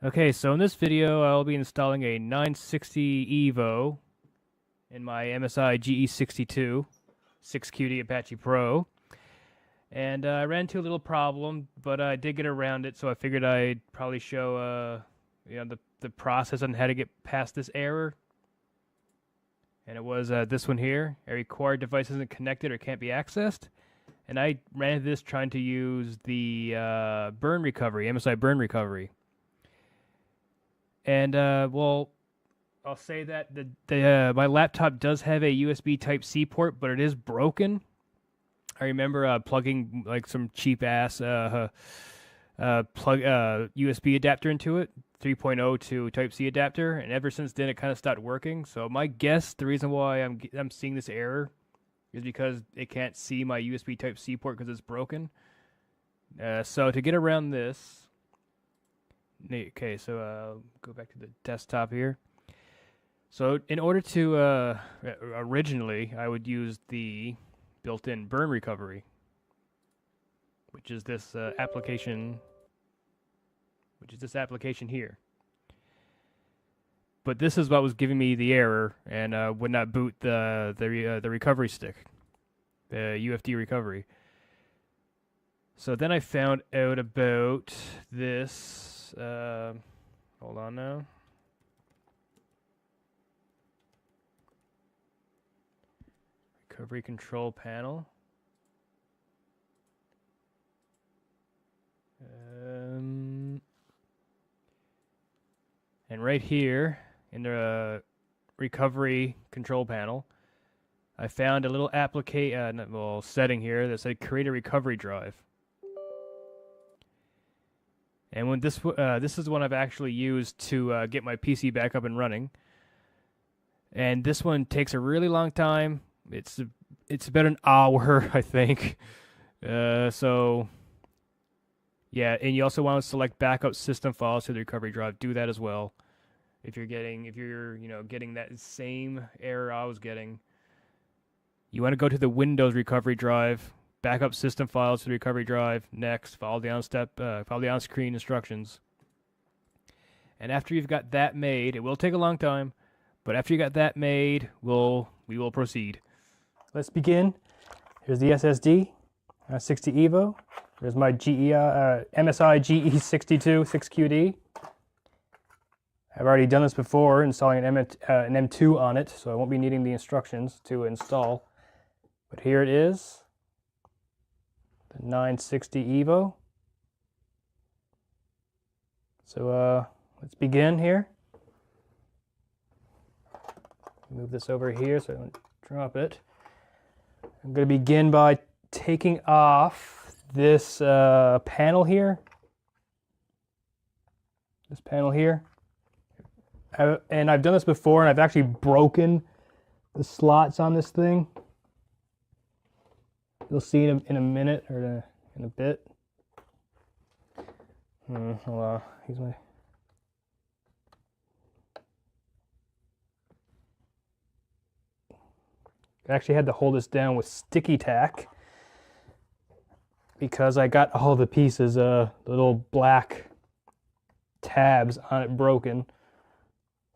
Okay, so in this video, I'll be installing a 960 Evo in my MSI GE62 6QD Apache Pro. And I ran into a little problem, but I did get around it, so I figured I'd probably show the process on how to get past this error. And it was this one here. A required device isn't connected or can't be accessed. And I ran into this trying to use the burn recovery, MSI burn recovery. And well, I'll say that my laptop does have a USB Type-C port, but it is broken. I remember plugging like some cheap ass plug USB adapter into it, 3.0 to Type-C adapter, and ever since then it kind of stopped working. So my guess, the reason why I'm seeing this error is because it can't see my USB Type-C port because it's broken. So to get around this. Okay, so go back to the desktop here. So in order to, originally, I would use the built-in burn recovery, which is this application here. But this is what was giving me the error and would not boot the recovery stick, the UFD recovery. So then I found out about this. Hold on now. Recovery control panel. And right here in the recovery control panel, I found a little setting here that said create a recovery drive. And when this is one I've actually used to get my PC back up and running. And this one takes a really long time. It's about an hour, I think. So yeah, and you also want to select backup system files to the recovery drive. Do that as well. If you're getting that same error I was getting, you want to go to the Windows recovery drive. Backup system files to the recovery drive. Next, follow the on-screen instructions. And after you've got that made, it will take a long time, but after you got that made, we will proceed. Let's begin. Here's the SSD, 60 Evo. There's my MSI GE62 6QD. I've already done this before, installing an M2 on it, so I won't be needing the instructions to install. But here it is. 960 Evo. So let's begin here. Move this over here so I don't drop it. I'm going to begin by taking off this panel here. This panel here. And I've done this before, and I've actually broken the slots on this thing. You'll see in a minute or in a bit. Hold on. Here's my. I actually had to hold this down with sticky tack because I got all the pieces, the little black tabs on it broken.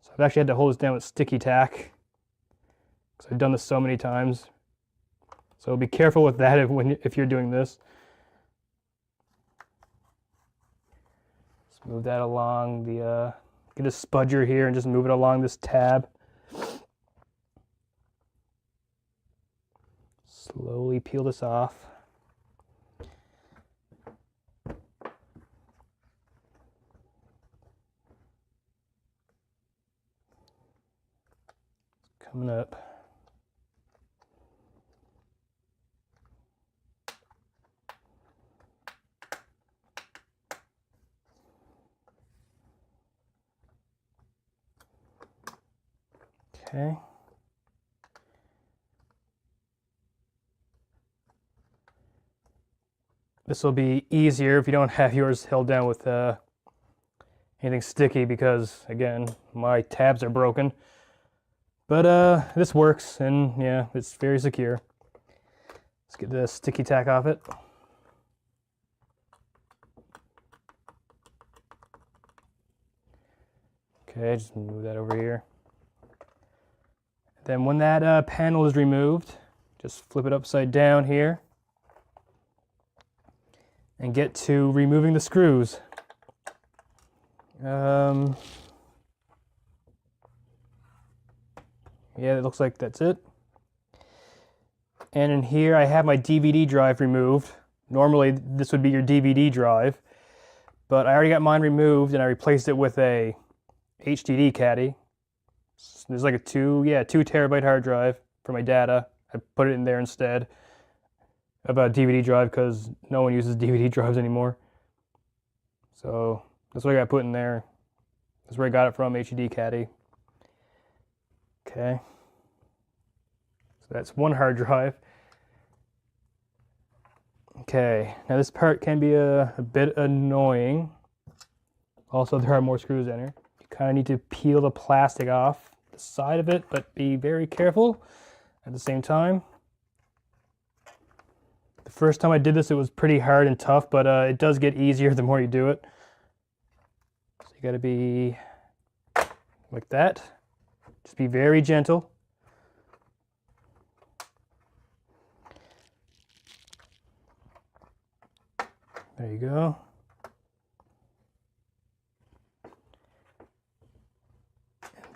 So I've actually had to hold this down with sticky tack because I've done this so many times. So be careful with that if you're doing this. Just move that along the, get a spudger here and just move it along this tab. Slowly peel this off. Coming up. Okay. This will be easier if you don't have yours held down with anything sticky because, again, my tabs are broken. But this works, and yeah, it's very secure. Let's get the sticky tack off it. Okay, just move that over here. Then when that panel is removed, just flip it upside down here and get to removing the screws. Yeah, it looks like that's it. And in here I have my DVD drive removed. Normally this would be your DVD drive, but I already got mine removed and I replaced it with a HDD caddy. There's like a 2 terabyte hard drive for my data. I put it in there instead of a DVD drive because no one uses DVD drives anymore. So that's what I got put in there. That's where I got it from, HDD caddy. Okay. So that's one hard drive. Okay, now this part can be a bit annoying. Also, there are more screws in here. You kind of need to peel the plastic off the side of it, but be very careful at the same time. The first time I did this, it was pretty hard and tough, but it does get easier the more you do it. So you got to be like that. Just be very gentle. There you go.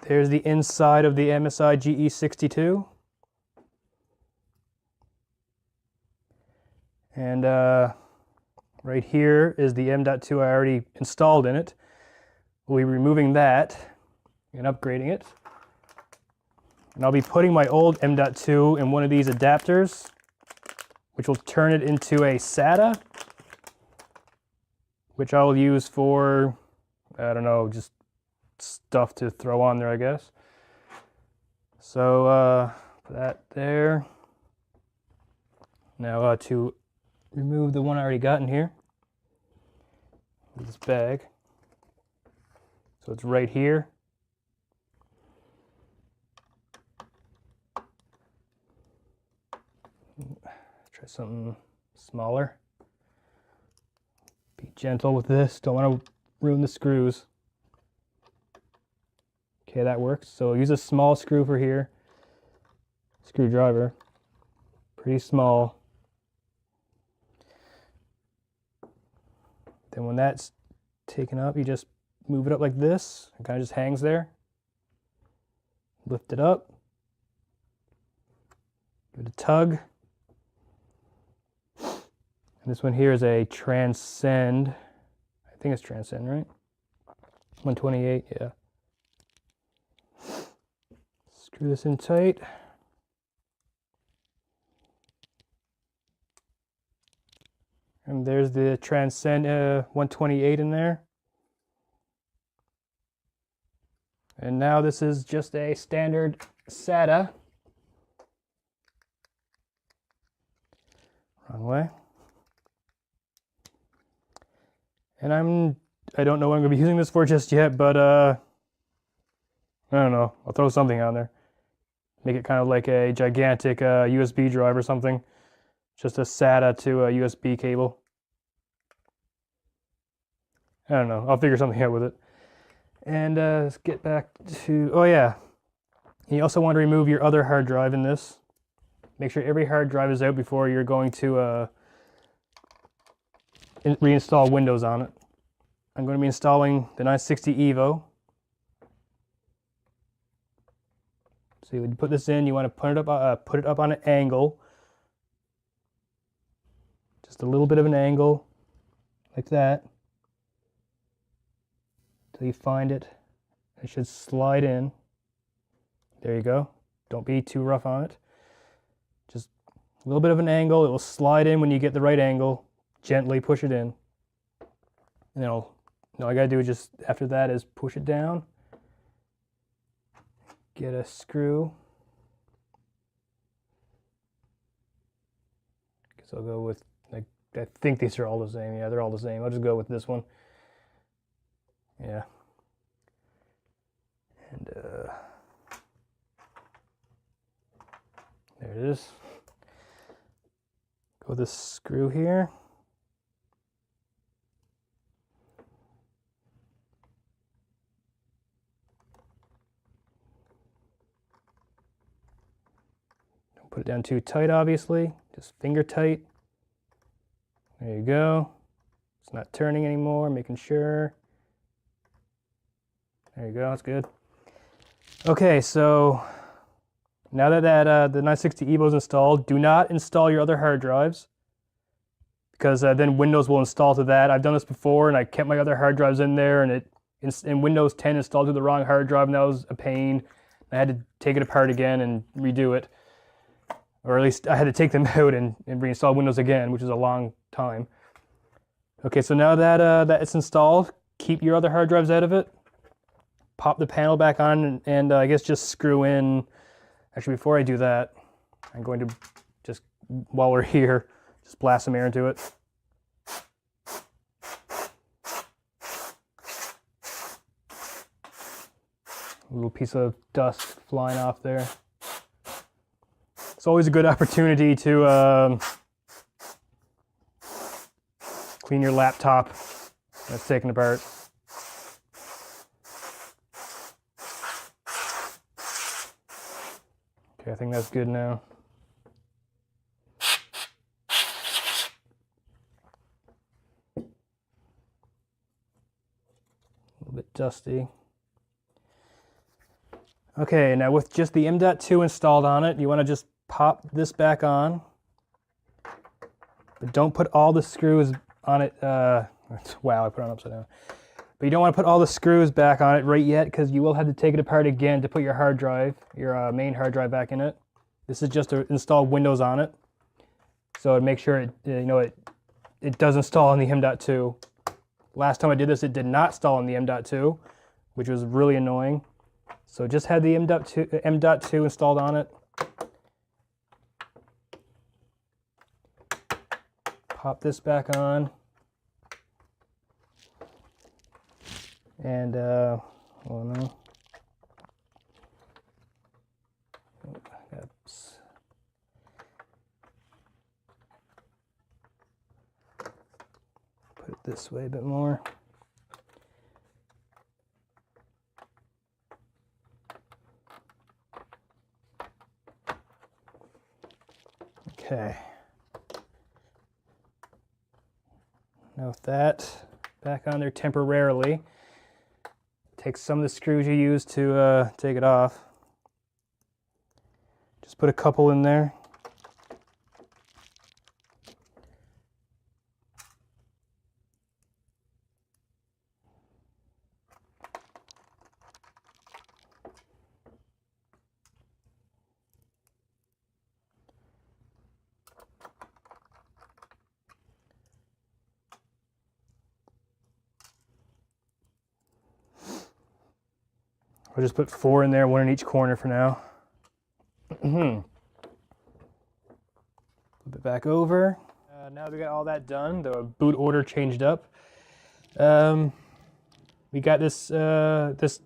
There's the inside of the MSI GE62. And right here is the M.2 I already installed in it. We'll be removing that and upgrading it. And I'll be putting my old M.2 in one of these adapters, which will turn it into a SATA, which I will use for, I don't know, just stuff to throw on there, I guess. So put that there. Now to remove the one I already got in here, this bag. So it's right here. Try something smaller. Be gentle with this, don't want to ruin the screws. Okay, that works. So use a small screw for here. Screwdriver. Pretty small. Then when that's taken up, you just move it up like this. It kind of just hangs there. Lift it up. Give it a tug. And this one here is a Transcend. I think it's Transcend, right? 128, yeah. Screw this in tight. And there's the Transcend 128 in there. And now this is just a standard SATA. Wrong way. And I don't know what I'm going to be using this for just yet, but I don't know. I'll throw something on there. Make it kind of like a gigantic USB drive or something. Just a SATA to a USB cable. I don't know. I'll figure something out with it. And let's get back to, oh yeah. You also want to remove your other hard drive in this. Make sure every hard drive is out before you're going to reinstall Windows on it. I'm going to be installing the 960 Evo. So when you put this in, you want to put it up on an angle. Just a little bit of an angle, like that. Till you find it. It should slide in. There you go. Don't be too rough on it. Just a little bit of an angle. It will slide in when you get the right angle. Gently push it in. And then all I gotta do is just after that is push it down. Get a screw. Guess I'll go with, like, I think these are all the same. Yeah, they're all the same. I'll just go with this one. Yeah. And there it is. Go with this screw here. put it down too tight, obviously. Just finger tight. There you go. It's not turning anymore, making sure. There you go, that's good. Okay, so now that the 960 EVO is installed, do not install your other hard drives, because then Windows will install to that. I've done this before, and I kept my other hard drives in there, and in Windows 10 installed to the wrong hard drive, and that was a pain. I had to take it apart again and redo it. Or at least I had to take them out and reinstall Windows again, which is a long time. Okay, so now that it's installed, keep your other hard drives out of it. Pop the panel back on, and I guess just screw in. Actually, before I do that, I'm going to just, while we're here, just blast some air into it. A little piece of dust flying off there. It's always a good opportunity to clean your laptop that's taken apart. Okay, I think that's good now. A little bit dusty. Okay, now with just the M.2 installed on it, you want to just pop this back on. But don't put all the screws on it. Wow, I put it on upside down. But you don't want to put all the screws back on it right yet, because you will have to take it apart again to put your hard drive, your main hard drive, back in it. This is just to install Windows on it. So make sure it does install on the M.2. Last time I did this, it did not install on the M.2, which was really annoying. So just had the M.2 installed on it. Pop this back on. And, oh no. Oops. Put it this way a bit more. Okay. Now with that back on there temporarily, take some of the screws you used to take it off. Just put a couple in there. I'll just put 4 in there, 1 in each corner for now. Flip it back over. Now we got all that done, the boot order changed up. We got this this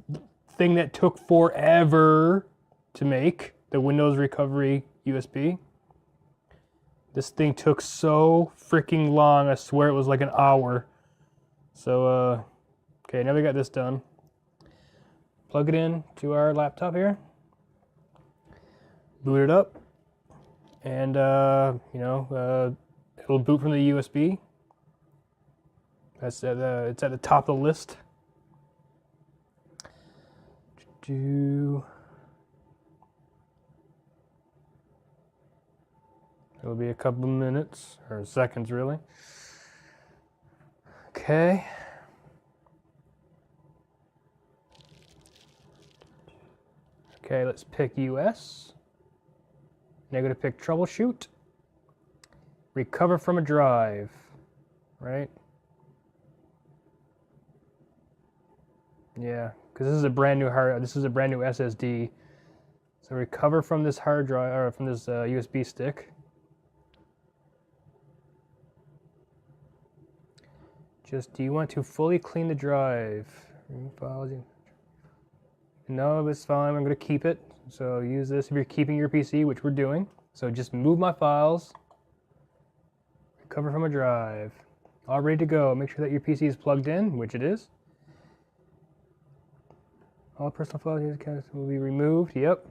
thing that took forever to make, the Windows Recovery USB. This thing took so freaking long, I swear it was like an hour. So, okay, now we got this done. Plug it in to our laptop here, boot it up, and it'll boot from the USB. That's it's at the top of the list. It'll be a couple of minutes, or seconds really. Okay. Okay, let's pick US. Now I'm going to pick Troubleshoot. Recover from a drive, right? Yeah, because this is a brand new SSD. So recover from this hard drive, or from this USB stick. Do you want to fully clean the drive? No, it's fine, I'm going to keep it. So use this if you're keeping your PC, which we're doing. So just move my files. Recover from a drive. All ready to go. Make sure that your PC is plugged in, which it is. All personal files will be removed. Yep.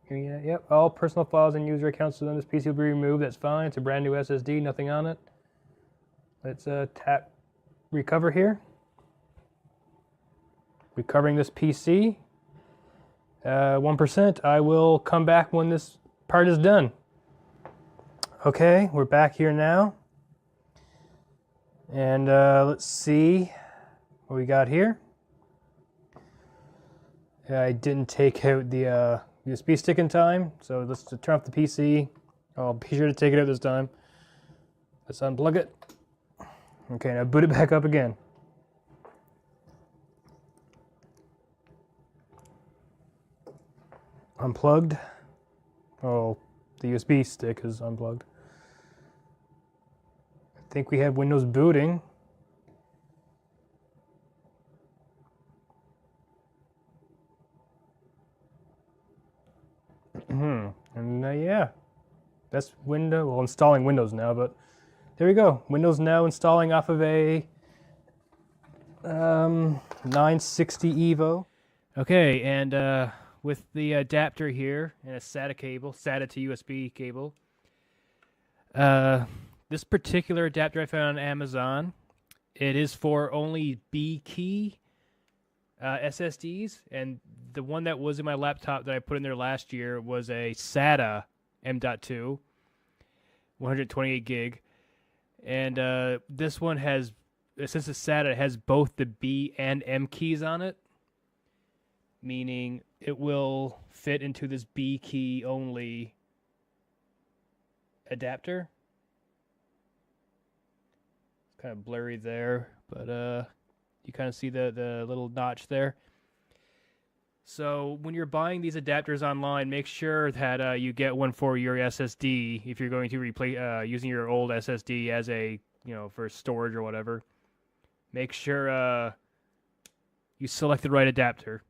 Yeah, yep. All personal files and user accounts on this PC will be removed. That's fine. It's a brand new SSD, nothing on it. Let's tap recover here. Recovering this PC. 1%. I will come back when this part is done. Okay, we're back here now. And let's see what we got here. I didn't take out the USB stick in time, so let's turn off the PC. I'll be sure to take it out this time. Let's unplug it. Okay, now boot it back up again. Unplugged. Oh, the USB stick is unplugged. I think we have Windows booting. And yeah, that's installing Windows now, but there we go. Windows now installing off of a 960 Evo. Okay, and with the adapter here and a SATA cable, SATA to USB cable. This particular adapter I found on Amazon, it is for only B key SSDs, and the one that was in my laptop that I put in there last year was a SATA M.2, 128 gig, and this one has, since it's SATA, it has both the B and M keys on it, meaning it will fit into this B key only adapter. It's kind of blurry there, but you kind of see the little notch there. So when you're buying these adapters online, make sure that you get one for your SSD if you're going to replace using your old SSD as a, for storage or whatever. Make sure you select the right adapter.